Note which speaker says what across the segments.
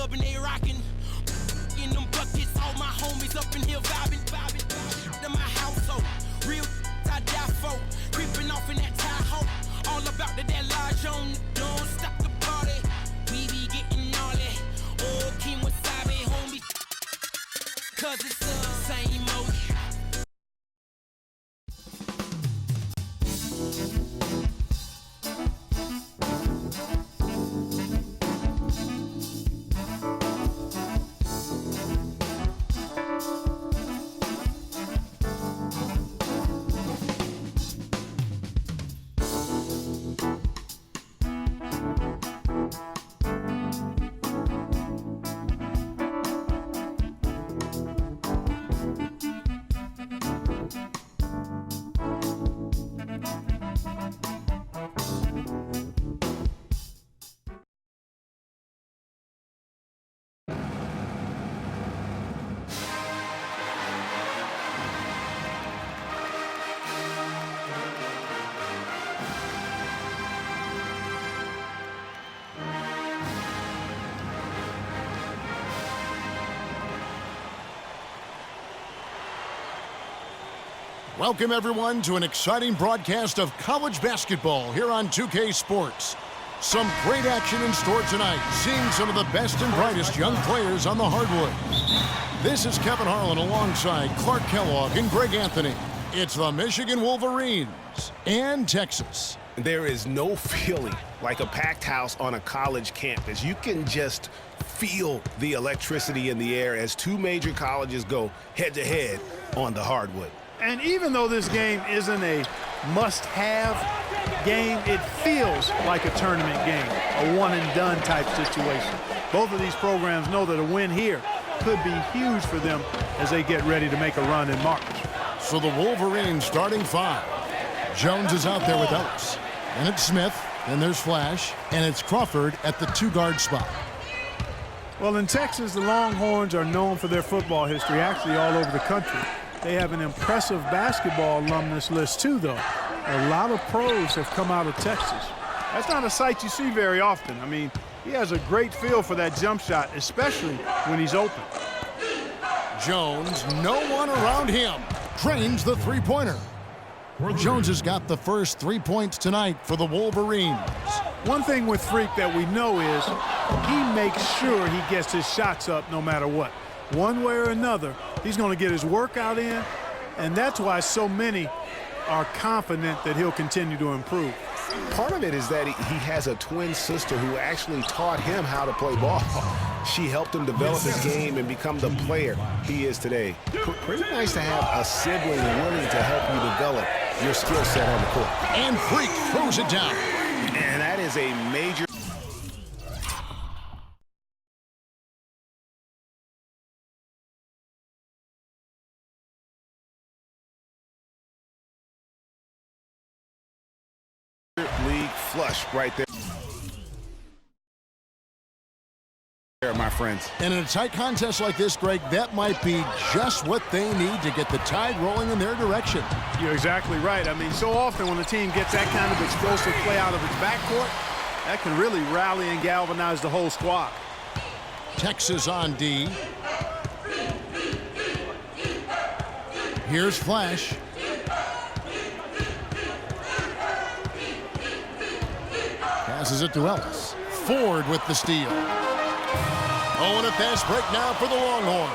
Speaker 1: club and they rockin'. In them buckets, all my homies up in here vibing. To my household, real I die for. Creeping off in that Tahoe. All about that large on. Don't stop the party. We be getting gnarly. Oh, King Wasabi, homie. Cause it's the same old.
Speaker 2: Welcome, everyone, to an exciting broadcast of college basketball here on 2K Sports. Some great action in store tonight, seeing some of the best and brightest young players on the hardwood. This is Kevin Harlan alongside Clark Kellogg and Greg Anthony. It's the Michigan Wolverines and Texas.
Speaker 3: There is no feeling like a packed house on a college campus. You can just feel the electricity in the air as two major colleges go head-to-head on the hardwood.
Speaker 4: And even though this game isn't a must-have game, it feels like a tournament game, a one-and-done type situation. Both of these programs know that a win here could be huge for them as they get ready to make a run in March.
Speaker 2: So the Wolverines starting five. Jones is out there with Ellis. And it's Smith, and there's Flash, and it's Crawford at the two-guard spot.
Speaker 4: Well, in Texas, the Longhorns are known for their football history, actually all over the country. They have an impressive basketball alumnus list, too, though. A lot of pros have come out of Texas. That's not a sight you see very often. I mean, he has a great feel for that jump shot, especially when he's open.
Speaker 2: Jones, no one around him. Drains the three-pointer. Jones has got the first 3 points tonight for the Wolverines.
Speaker 4: One thing with Freak that we know is he makes sure he gets his shots up no matter what. One way or another, he's going to get his workout in, and that's why so many are confident that he'll continue to improve.
Speaker 3: Part of it is that he has a twin sister who actually taught him how to play ball. She helped him develop his game and become the player he is today. Pretty nice to have a sibling willing to help you develop your skill set on the court.
Speaker 2: And Freak throws it down.
Speaker 3: And that is a major... league flush right there, my friends.
Speaker 2: And in a tight contest like this, Greg, that might be just what they need to get the tide rolling in their direction.
Speaker 4: You're exactly right. I mean, so often when a team gets that kind of explosive play out of its backcourt, that can really rally and galvanize the whole squad.
Speaker 2: Texas on D. Here's Flash. Passes it to Ellis. Ford with the steal. Oh, and a fast break now for the Longhorns.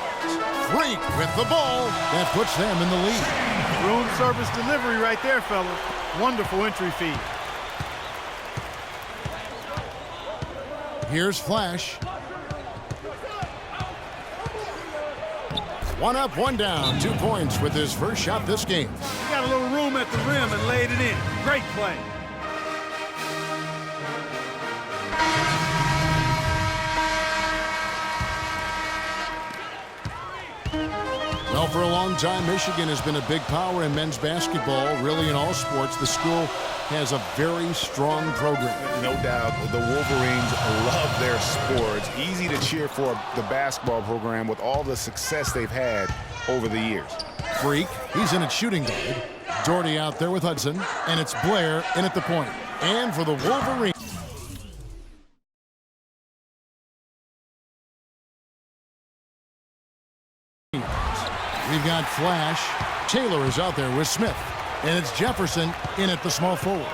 Speaker 2: Freak with the ball. That puts them in the lead.
Speaker 4: Room service delivery right there, fellas. Wonderful entry feed.
Speaker 2: Here's Flash. One up, one down. 2 points with his first shot this game.
Speaker 4: He got a little room at the rim and laid it in. Great play.
Speaker 2: Well, for a long time, Michigan has been a big power in men's basketball, really in all sports. The school has a very strong program.
Speaker 3: No doubt, the Wolverines love their sports. Easy to cheer for the basketball program with all the success they've had over the years.
Speaker 2: Freak, he's in at shooting guard. Doherty out there with Hudson, and it's Blair in at the point. And for the Wolverines. got Flash. Taylor is out there with Smith. And it's Jefferson in at the small forward.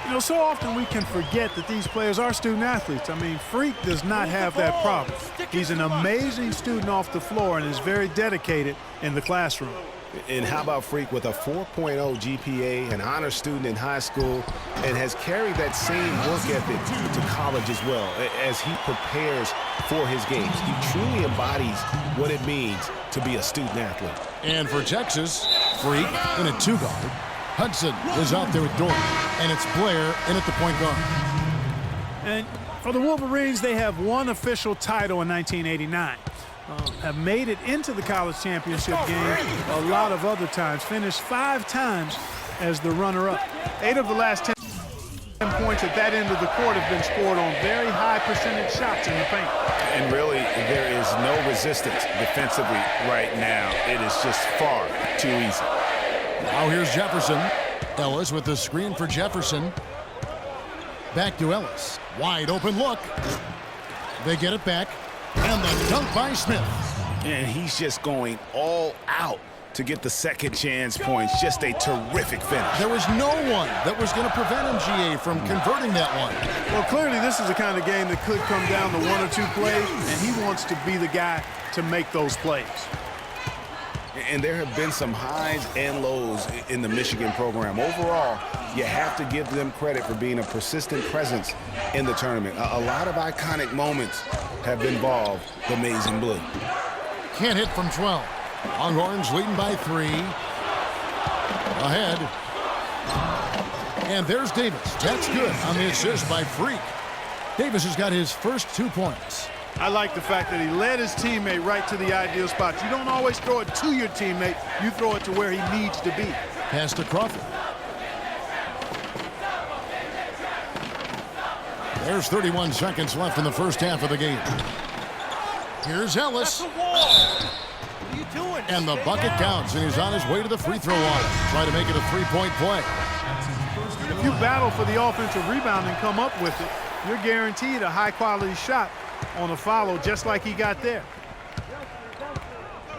Speaker 4: You know, so often we can forget that these players are student athletes. I mean, Freak does not have that problem. He's an amazing student off the floor and is very dedicated in the classroom.
Speaker 3: And how about Freak with a 4.0 GPA, an honor student in high school, and has carried that same work ethic to college as well as he prepares for his games. He truly embodies what it means to be a student athlete.
Speaker 2: And for Texas, Freak in a two-guard. Hudson is out there with Dort, and it's Blair in at the point guard.
Speaker 4: And for the Wolverines, they have one official title in 1989. Have made it into the college championship game a lot of other times. Finished 5 times as the runner-up. 8 of the last 10 points at that end of the court have been scored on very high percentage shots in the paint.
Speaker 3: And really, there is no resistance defensively right now. It is just far too easy.
Speaker 2: Now here's Jefferson. Ellis with the screen for Jefferson. Back to Ellis. Wide open look. They get it back. And the dunk by Smith.
Speaker 3: And he's just going all out to get the second chance points. Just a terrific finish.
Speaker 2: There was no one that was going to prevent MGA from converting that one.
Speaker 4: Well, clearly this is the kind of game that could come down to 1 or 2 plays, and he wants to be the guy to make those plays.
Speaker 3: And there have been some highs and lows in the Michigan program. Overall, you have to give them credit for being a persistent presence in the tournament. A lot of iconic moments have involved the Maize and Blue.
Speaker 2: Can't hit from 12. Longhorns leading by 3. Ahead. And there's Davis. That's good on the assist by Freak. Davis has got his first 2 points.
Speaker 4: I like the fact that he led his teammate right to the ideal spot. You don't always throw it to your teammate. You throw it to where he needs to be.
Speaker 2: Pass to Crawford. There's 31 seconds left in the first half of the game. Here's Ellis. And the bucket counts, and he's on his way to the free throw line. Try to make it a 3-point play.
Speaker 4: If you battle for the offensive rebound and come up with it, you're guaranteed a high-quality shot on a follow, just like he got there.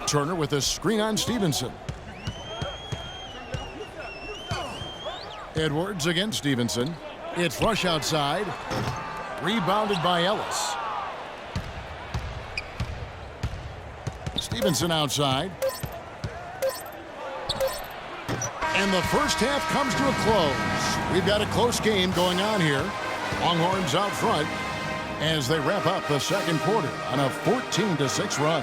Speaker 2: Turner with a screen on Stevenson. Edwards against Stevenson. It's Rush outside. Rebounded by Ellis. Stevenson outside. And the first half comes to a close. We've got a close game going on here. Longhorns out front as they wrap up the second quarter on a 14-6 run.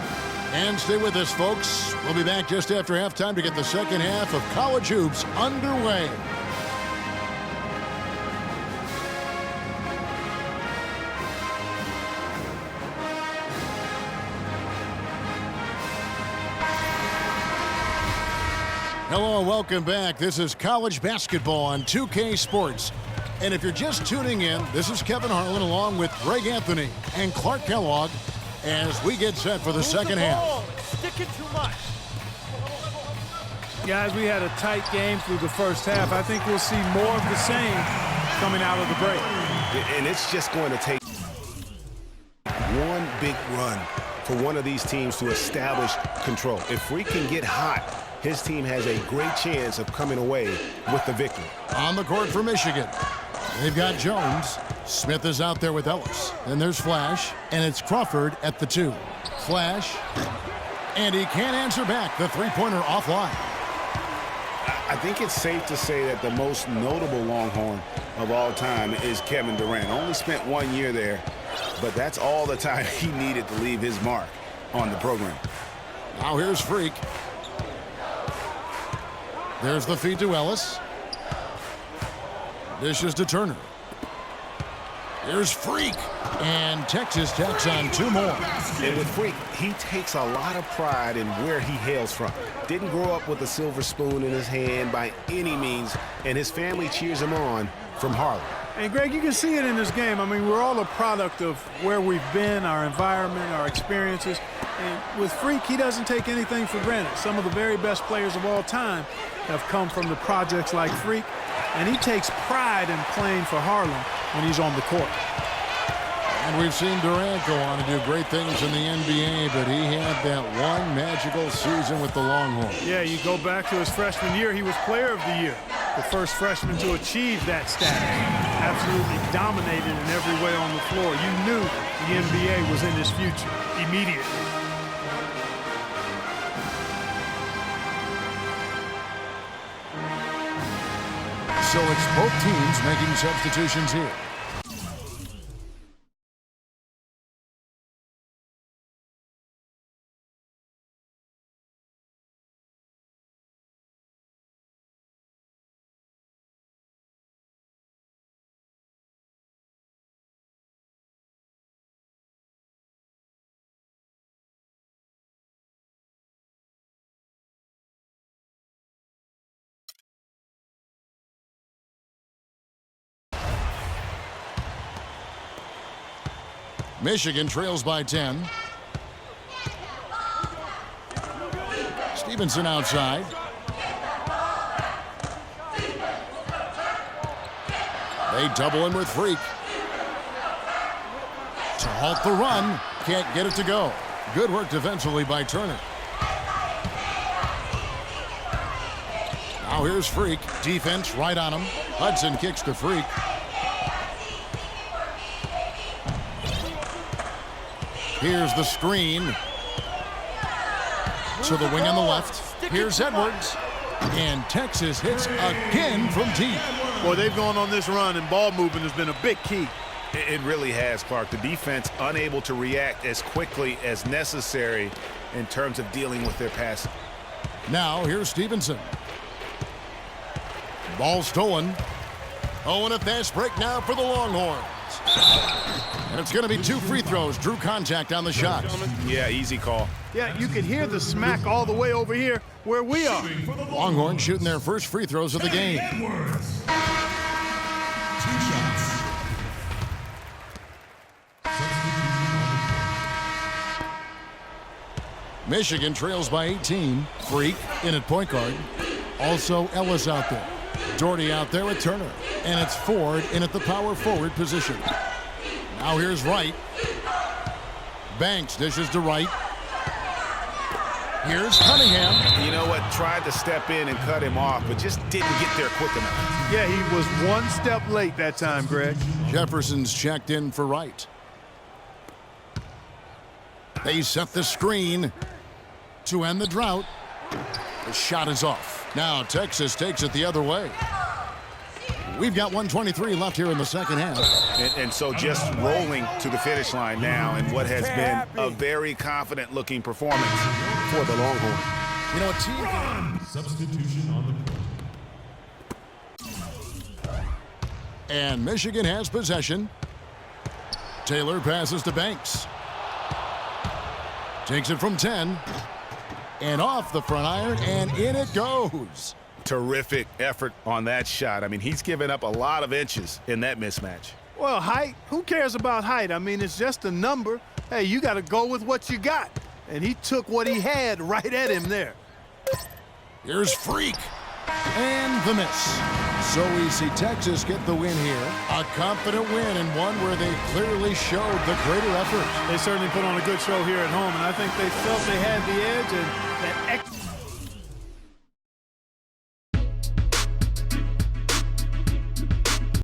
Speaker 2: And stay with us, folks. We'll be back just after halftime to get the second half of college hoops underway. Hello and welcome back. This is college basketball on 2K Sports. And if you're just tuning in, this is Kevin Harlan along with Greg Anthony and Clark Kellogg as we get set for the second half.
Speaker 1: Sticking too much.
Speaker 4: Guys, we had a tight game through the first half. I think we'll see more of the same coming out of the break.
Speaker 3: And it's just going to take one big run for one of these teams to establish control. If we can get hot, his team has a great chance of coming away with the victory.
Speaker 2: On the court for Michigan, they've got Jones. Smith is out there with Ellis. Then there's Flash, and it's Crawford at the 2. Flash, and he can't answer back. The three-pointer offline.
Speaker 3: I think it's safe to say that the most notable Longhorn of all time is Kevin Durant. Only spent 1 year there, but that's all the time he needed to leave his mark on the program.
Speaker 2: Now here's Freak. There's the feed to Ellis. Dishes to Turner. Here's Freak. And Texas tacks on 2 more.
Speaker 3: And with Freak, he takes a lot of pride in where he hails from. Didn't grow up with a silver spoon in his hand by any means, and his family cheers him on from Harlem.
Speaker 4: And Greg, you can see it in this game. I mean, we're all a product of where we've been, our environment, our experiences. And with Freak, he doesn't take anything for granted. Some of the very best players of all time have come from the projects like Freak, and he takes pride in playing for Harlem when he's on the court.
Speaker 2: And we've seen Durant go on to do great things in the NBA, but he had that one magical season with the Longhorns.
Speaker 4: Yeah, you go back to his freshman year, he was player of the year. The first freshman to achieve that status. Absolutely dominated in every way on the floor. You knew the NBA was in his future immediately.
Speaker 2: So it's both teams making substitutions here. Michigan trails by 10. Stevenson outside. They double him with Freak. To halt the run. Can't get it to go. Good work defensively by Turner. Now here's Freak. Defense right on him. Hudson kicks to Freak. Here's the screen. To the wing on the left. Here's Edwards. And Texas hits again from deep.
Speaker 4: Boy, they've gone on this run, and ball movement has been a big key.
Speaker 3: It really has, Clark. The defense unable to react as quickly as necessary in terms of dealing with their passing.
Speaker 2: Now here's Stevenson. Ball stolen. Oh, and a fast break now for the Longhorns. And it's going to be 2 free throws. Drew contact on the shot.
Speaker 3: Yeah, easy call.
Speaker 4: Yeah, you can hear the smack all the way over here where we are.
Speaker 2: Longhorns shooting their first free throws of the game.
Speaker 5: Edwards. 2 shots.
Speaker 2: Michigan trails by 18. Freak in at point guard. Also Ellis out there. Doherty out there with Turner. And it's Ford in at the power forward position. Now here's Wright. Banks dishes to Wright. Here's Cunningham.
Speaker 3: You know what? Tried to step in and cut him off, but just didn't get there quick enough.
Speaker 4: Yeah, he was 1 step late that time, Greg.
Speaker 2: Jefferson's checked in for Wright. They set the screen to end the drought. The shot is off. Now Texas takes it the other way. We've got 1:23 left here in the second half.
Speaker 3: And so just rolling to the finish line now in what has been a very confident-looking performance for the Longhorns.
Speaker 2: You know, a team.
Speaker 5: Substitution on the court.
Speaker 2: And Michigan has possession. Taylor passes to Banks. Takes it from 10. And off the front iron, and in it goes.
Speaker 3: Terrific effort on that shot. I mean, he's given up a lot of inches in that mismatch.
Speaker 4: Well, height, who cares about height? I mean, it's just a number. Hey, you got to go with what you got. And he took what he had right at him there.
Speaker 2: Here's Freak. And the miss. So we see Texas get the win here. A confident win, and one where they clearly showed the greater effort.
Speaker 4: They certainly put on a good show here at home, and I think they felt they had the edge, and that extra